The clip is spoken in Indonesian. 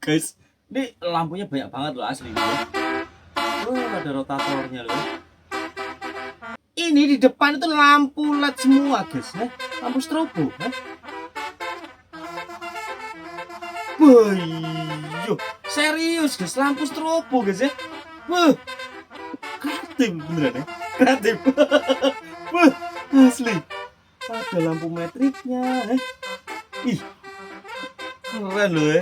Guys, ini lampunya banyak banget loh asli. Wah, ada rotatornya loh. Ini di depan itu lampu LED semua, guys. Lampu strobo. Wah, serius guys, lampu strobo guys ya. Wah, kreatif beneran ya. Kreatif. Wah, asli. Ada lampu metriknya. Ih, keren loh ya.